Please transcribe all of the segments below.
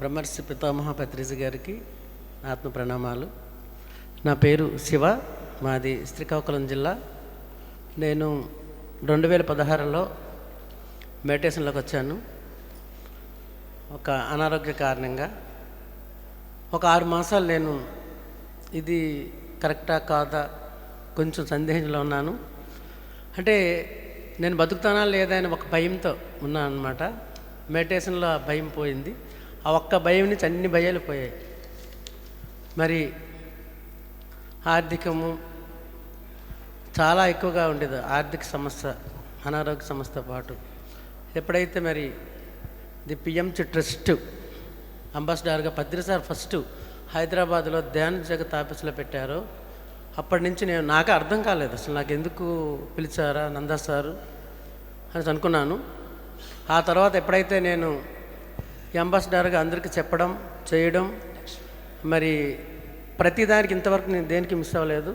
బ్రహ్మర్షి పితామహ పత్రిజీ గారికి ఆత్మ ప్రణామాలు. నా పేరు శివ, మాది శ్రీకాకుళం జిల్లా. నేను 2016లో మెడిటేషన్లోకి వచ్చాను. ఒక అనారోగ్య కారణంగా ఒక 6 మాసాలు నేను ఇది కరెక్టా కాదా కొంచెం సందేహంలో ఉన్నాను. అంటే నేను బతుకుతానా లేదా అని ఒక భయంతో ఉన్నాను అనమాట. మెడిటేషన్లో ఆ భయం పోయింది. ఆ ఒక్క భయం నుంచి అన్ని భయాలు పోయాయి. మరి ఆర్థికము చాలా ఎక్కువగా ఉండేది, ఆర్థిక సమస్య, అనారోగ్య సమస్యతో పాటు. ఎప్పుడైతే మరి ది పిఎంసి ట్రస్ట్ అంబాసిడర్గా పత్రి సార్ ఫస్ట్ హైదరాబాద్లో ధ్యాన జగత్ ఆఫీస్లో పెట్టారో అప్పటి నుంచి నాకు అర్థం కాలేదు అసలు నాకు ఎందుకు పిలిచారా నందా సారు అని అనుకున్నాను. ఆ తర్వాత ఎప్పుడైతే నేను ఈ అంబాసిడర్గా అందరికీ చెప్పడం చేయడం, మరి ప్రతిదానికి ఇంతవరకు నేను దేనికి మిస్ అవ్వలేదు.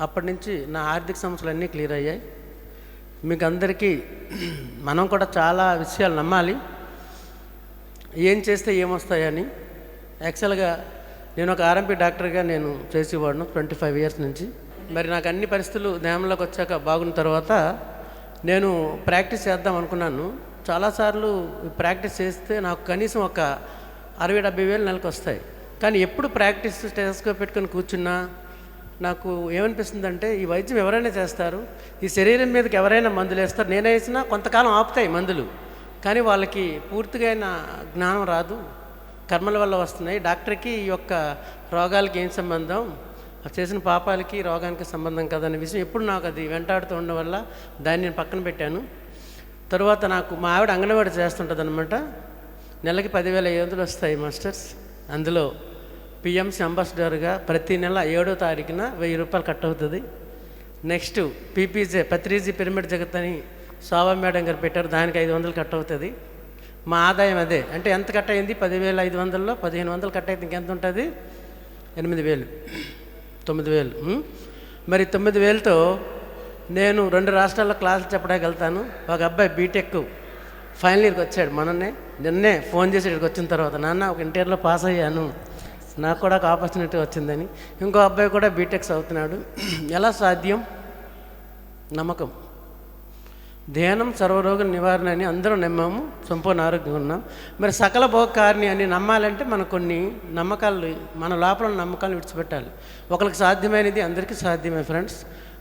అప్పటి నుంచి నా ఆర్థిక సమస్యలు అన్నీ క్లియర్ అయ్యాయి. మీకు అందరికీ మనం కూడా చాలా విషయాలు నమ్మాలి, ఏం చేస్తే ఏమొస్తాయని. యాక్చువల్గా నేను ఒక ఆర్ఎంపీ డాక్టర్గా నేను చేసేవాడును 25 ఇయర్స్ నుంచి. మరి నాకు అన్ని పరిస్థితులు ధ్యానంలోకి వచ్చాక బాగున్న తర్వాత నేను ప్రాక్టీస్ చేద్దాం అనుకున్నాను. చాలాసార్లు ప్రాక్టీస్ చేస్తే నాకు కనీసం ఒక 60-70 వేలు నెలకు వస్తాయి. కానీ ఎప్పుడు ప్రాక్టీస్ స్టెథోస్కోప్ పెట్టుకొని కూర్చున్నా నాకు ఏమనిపిస్తుందంటే, ఈ వైద్యం ఎవరైనా చేస్తారు, ఈ శరీరం మీదకి ఎవరైనా మందులు వేస్తారు, నేనే వేసినా కొంతకాలం ఆపుతాయి మందులు, కానీ వాళ్ళకి పూర్తిగా జ్ఞానం రాదు, కర్మల వల్ల వస్తున్నాయి. డాక్టర్కి ఈ యొక్క రోగాలకి ఏం సంబంధం, చేసిన పాపాలకి రోగానికి సంబంధం కదనే విషయం ఎప్పుడు నాకు అది వెంటాడుతూ ఉండడం వల్ల దాన్ని నేను పక్కన పెట్టాను. తర్వాత నాకు మా ఆవిడ అంగన్వాడీ చేస్తుంటుంది అనమాట. నెలకి 10,500 వస్తాయి మాస్టర్స్. అందులో పిఎంసి అంబాసిడర్గా ప్రతి నెల 7వ తారీఖున 1000 రూపాయలు కట్ అవుతుంది. నెక్స్ట్ పీపీజే పత్రిజీ పిరమిడ్ జగత్ అని శోభా మేడం గారు పెట్టారు, దానికి 500 కట్ అవుతుంది. మా ఆదాయం అదే. అంటే ఎంత కట్ అయింది? 10,500లో 1,500 కట్ అయితే ఇంకెంత ఉంటుంది? 8,000, 9,000. మరి 9,000తో నేను 2 రాష్ట్రాల్లో క్లాసులు చెప్పడానికి వెళ్తాను. ఒక అబ్బాయి బీటెక్ ఫైనల్ ఇయర్కి వచ్చాడు, నిన్నే ఫోన్ చేసి ఇక్కడికి వచ్చిన తర్వాత, నాన్న ఒక ఇంటర్లో పాస్ అయ్యాను, నాకు కూడా ఒక ఆపర్చునిటీ వచ్చిందని. ఇంకో అబ్బాయి కూడా బీటెక్స్ అవుతున్నాడు. ఎలా సాధ్యం? నమ్మకం. ధ్యానం సర్వరోగ నివారణ అని అందరూ నమ్మాము, సంపూర్ణ ఆరోగ్యంగా ఉన్నాం. మరి సకల భోగకారిణి అని నమ్మాలంటే మనం కొన్ని నమ్మకాలు, మన లోపల నమ్మకాలను విడిచిపెట్టాలి. ఒకరికి సాధ్యమైనది అందరికీ సాధ్యమే ఫ్రెండ్స్.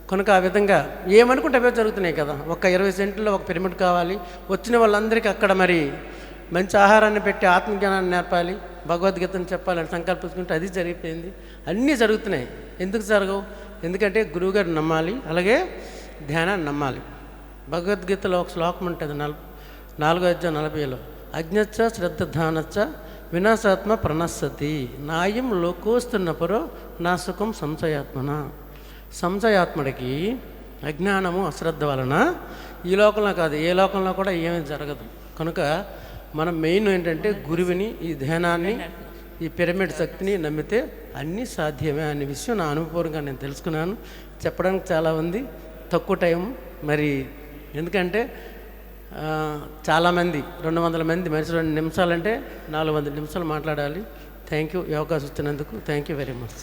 కనుక ఆ విధంగా ఏమనుకుంటే అవే జరుగుతున్నాయి కదా. ఒక 20 సెంట్లో ఒక పిరమిడ్ కావాలి, వచ్చిన వాళ్ళందరికీ అక్కడ మరి మంచి ఆహారాన్ని పెట్టి ఆత్మజ్ఞానాన్ని నేర్పాలి, భగవద్గీతను చెప్పాలని సంకల్పించుకుంటే అది జరిగిపోయింది. అన్నీ జరుగుతున్నాయి. ఎందుకు జరగవు? ఎందుకంటే గురువుగారు నమ్మాలి, అలాగే ధ్యానాన్ని నమ్మాలి. భగవద్గీతలో ఒక శ్లోకం ఉంటుంది, 4వ అధ్యాయం 40లో, అజ్ఞచ్చ శ్రద్ధానచ్చ వినాశాత్మ ప్రణశ్యతి నాయం లోకోస్తున్నపురో నా సుఖం సంశయాత్మన. సంశయాత్ముడికి అజ్ఞానము అశ్రద్ధ వలన ఈ లోకంలో కాదు ఏ లోకంలో కూడా ఏమీ జరగదు. కనుక మనం మెయిన్ ఏంటంటే గురువుని, ఈ ధ్యానాన్ని, ఈ పిరమిడ్ శక్తిని నమ్మితే అన్నీ సాధ్యమే అనే విషయం నా అనుభవపూర్వకంగా నేను తెలుసుకున్నాను. చెప్పడానికి చాలా ఉంది, తక్కువ టైం. మరి ఎందుకంటే చాలామంది 200 మంది మనిషి 2 నిమిషాలంటే 400 నిమిషాలు మాట్లాడాలి. థ్యాంక్ యూ, ఈ అవకాశం ఇచ్చినందుకు థ్యాంక్ యూ వెరీ మచ్.